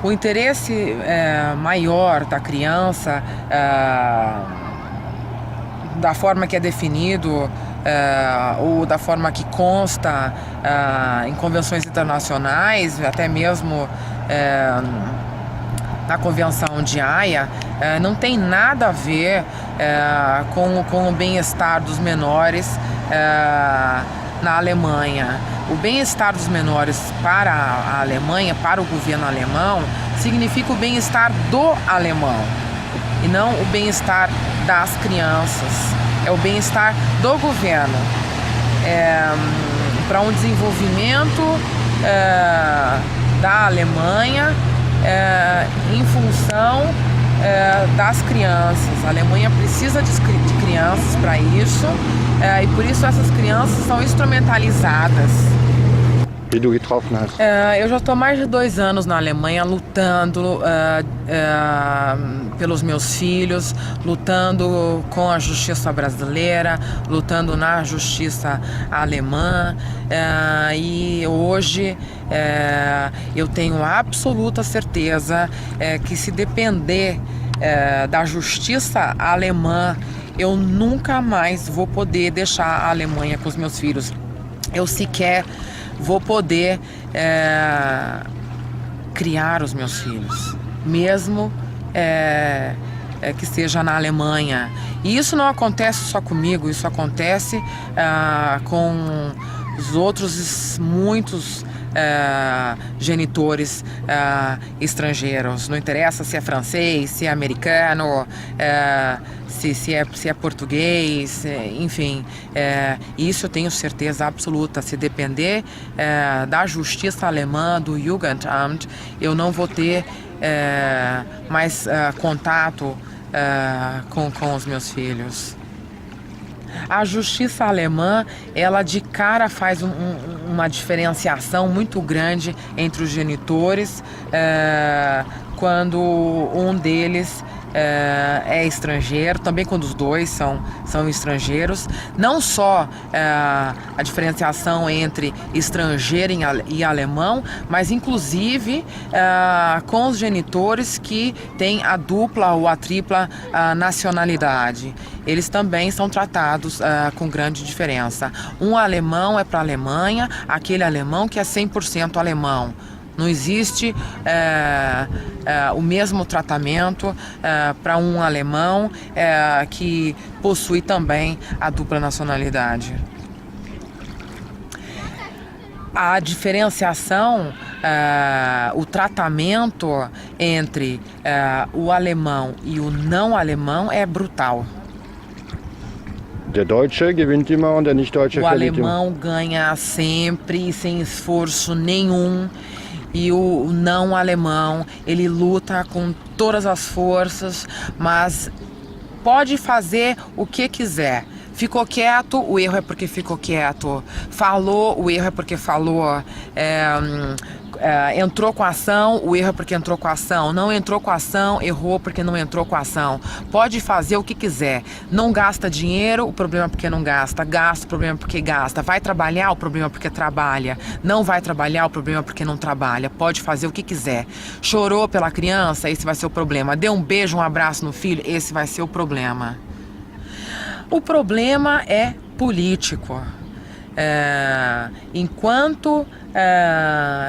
O interesse maior da criança, da forma que é definido, ou da forma que consta em convenções internacionais, até mesmo na Convenção de Haia, não tem nada a ver com o bem-estar dos menores na Alemanha. O bem-estar dos menores para a Alemanha, para o governo alemão, significa o bem-estar do alemão e não o bem-estar das crianças. É o bem-estar do governo, para um desenvolvimento da Alemanha em função das crianças. A Alemanha precisa de crianças para isso, e por isso essas crianças são instrumentalizadas. Die du getroffen hast? Eu já estou há mais de 2 anos na Alemanha lutando pelos meus filhos, lutando com a justiça brasileira, lutando na justiça alemã, e hoje eu tenho absoluta certeza que, se depender da justiça alemã, eu nunca mais vou poder deixar a Alemanha com os meus filhos. Eu sequer vou poder criar os meus filhos, mesmo que seja na Alemanha. E isso não acontece só comigo, isso acontece com os outros muitos genitores estrangeiros. Não interessa se é francês, se é americano, se é português, enfim. Isso eu tenho certeza absoluta. Se depender da justiça alemã, do Jugendamt, eu não vou ter mais contato com os meus filhos. A justiça alemã, ela de cara faz uma diferenciação muito grande entre os genitores quando um deles é estrangeiro, também quando os dois são estrangeiros. Não só a diferenciação entre estrangeiro e alemão, mas inclusive com os genitores que têm a dupla ou a tripla nacionalidade. Eles também são tratados com grande diferença. Um alemão é para a Alemanha, aquele alemão que é 100% alemão. Não existe o mesmo tratamento para um alemão que possui também a dupla nacionalidade. A diferenciação, o tratamento entre o alemão e o não alemão é brutal. Der Deutsche gewinnt immer und der Nicht-Deutsche O verliert immer. alemão ganha sempre, sem esforço nenhum. E o não alemão, ele luta com todas as forças, mas pode fazer o que quiser. Ficou quieto, o erro é porque ficou quieto. Falou, o erro é porque falou. Entrou com a ação, o erro é porque entrou com a ação. Não entrou com a ação, errou porque não entrou com a ação. Pode fazer o que quiser. Não gasta dinheiro, o problema é porque não gasta. Gasta, o problema é porque gasta. Vai trabalhar, o problema é porque trabalha. Não vai trabalhar, o problema é porque não trabalha. Pode fazer o que quiser. Chorou pela criança, esse vai ser o problema. Deu um beijo, um abraço no filho, esse vai ser o problema. O problema é político. Enquanto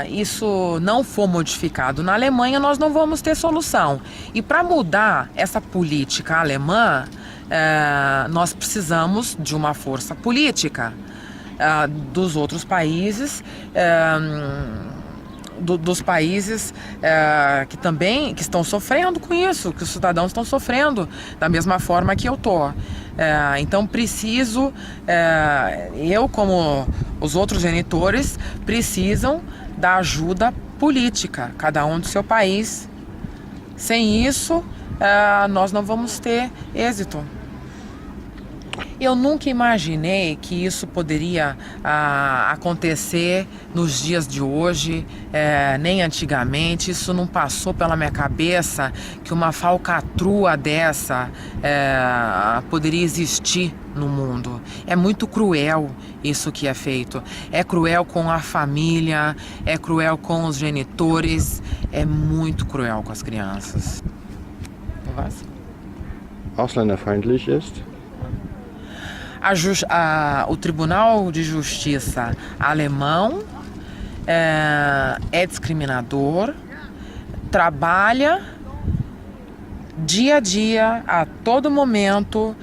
isso não for modificado na Alemanha, nós não vamos ter solução. E para mudar essa política alemã, nós precisamos de uma força política dos outros países, dos países que estão sofrendo com isso, que os cidadãos estão sofrendo da mesma forma que eu estou. Então preciso, eu como os outros genitores, precisam da ajuda política, cada um do seu país. Sem isso, nós não vamos ter êxito. Eu nunca imaginei que isso poderia acontecer nos dias de hoje, nem antigamente. Isso não passou pela minha cabeça que uma falcatrua dessa poderia existir no mundo. É muito cruel isso que é feito. É cruel com a família, é cruel com os genitores, é muito cruel com as crianças. Was? Ausländerfeindlich ist? O Tribunal de Justiça alemão é discriminador, trabalha dia a dia, a todo momento,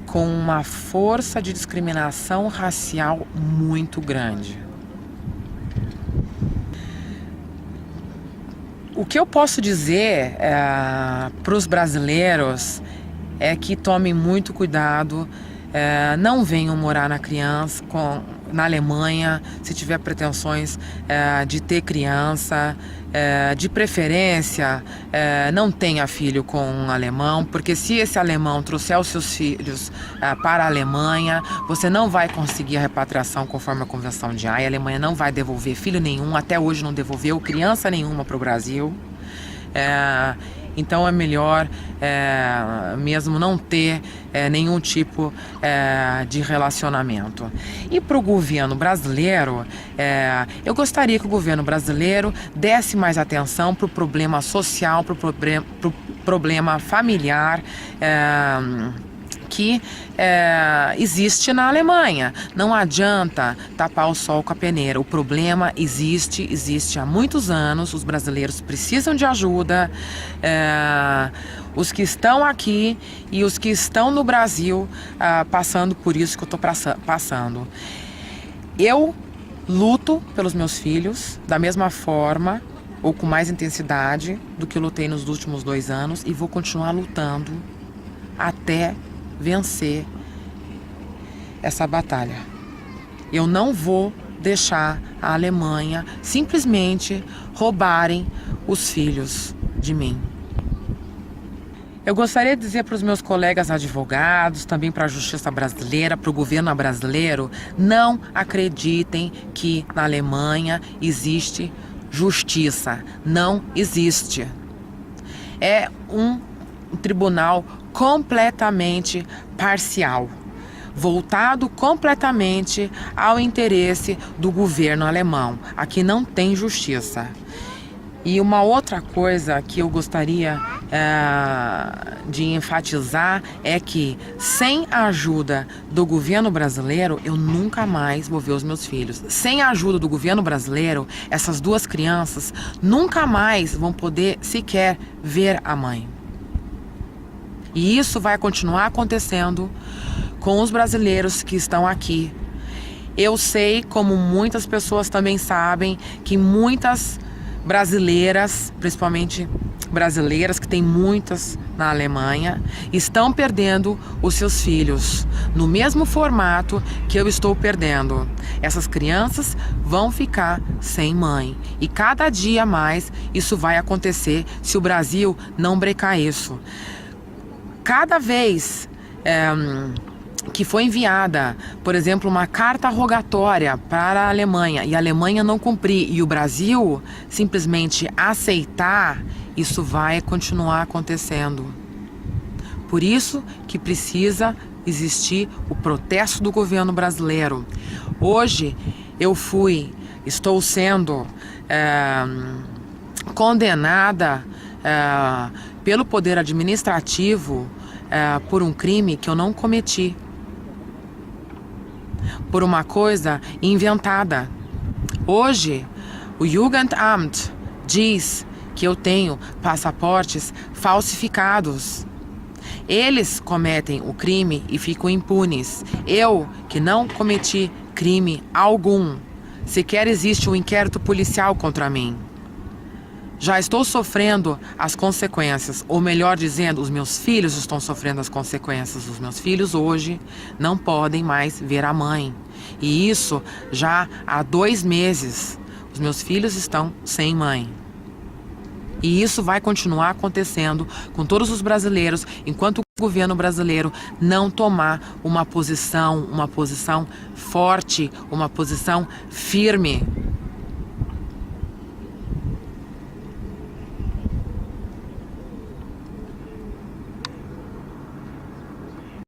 com uma força de discriminação racial muito grande. O que eu posso dizer para os brasileiros é que tomem muito cuidado, não venham morar na Alemanha se tiver pretensões de ter criança, de preferência não tenha filho com um alemão, porque se esse alemão trouxer os seus filhos para a Alemanha, você não vai conseguir a repatriação conforme a Convenção de Haia. A Alemanha não vai devolver filho nenhum, até hoje não devolveu criança nenhuma para o Brasil. Então é melhor mesmo não ter nenhum tipo de relacionamento. E para o governo brasileiro, eu gostaria que o governo brasileiro desse mais atenção para o problema social, para o problema familiar que existe na Alemanha. Não adianta tapar o sol com a peneira. O problema existe há muitos anos. Os brasileiros precisam de ajuda. Os que estão aqui e os que estão no Brasil passando por isso que eu estou passando. Eu luto pelos meus filhos da mesma forma ou com mais intensidade do que eu lutei nos últimos 2 anos e vou continuar lutando até vencer essa batalha. Eu não vou deixar a Alemanha simplesmente roubarem os filhos de mim. Eu gostaria de dizer para os meus colegas advogados, também para a justiça brasileira, para o governo brasileiro, não acreditem que na Alemanha existe justiça. Não existe. É um tribunal completamente parcial, voltado completamente ao interesse do governo alemão. Aqui não tem justiça. E uma outra coisa que eu gostaria de enfatizar é que, sem a ajuda do governo brasileiro, eu nunca mais vou ver os meus filhos. Sem a ajuda do governo brasileiro, essas 2 crianças nunca mais vão poder sequer ver a mãe. E isso vai continuar acontecendo com os brasileiros que estão aqui. Eu sei, como muitas pessoas também sabem, que muitas brasileiras, principalmente brasileiras, que tem muitas na Alemanha, estão perdendo os seus filhos no mesmo formato que eu estou perdendo. Essas crianças vão ficar sem mãe. E cada dia mais isso vai acontecer se o Brasil não brecar isso. Cada vez que foi enviada, por exemplo, uma carta rogatória para a Alemanha e a Alemanha não cumprir e o Brasil simplesmente aceitar, isso vai continuar acontecendo. Por isso que precisa existir o protesto do governo brasileiro. Hoje estou sendo condenada pelo poder administrativo por um crime que eu não cometi, por uma coisa inventada. Hoje, o Jugendamt diz que eu tenho passaportes falsificados. Eles cometem o crime e ficam impunes. Eu, que não cometi crime algum, sequer existe um inquérito policial contra mim. Já estou sofrendo as consequências, ou melhor dizendo, os meus filhos estão sofrendo as consequências. Os meus filhos hoje não podem mais ver a mãe. E isso já há 2 meses. Os meus filhos estão sem mãe. E isso vai continuar acontecendo com todos os brasileiros, enquanto o governo brasileiro não tomar uma posição forte, uma posição firme.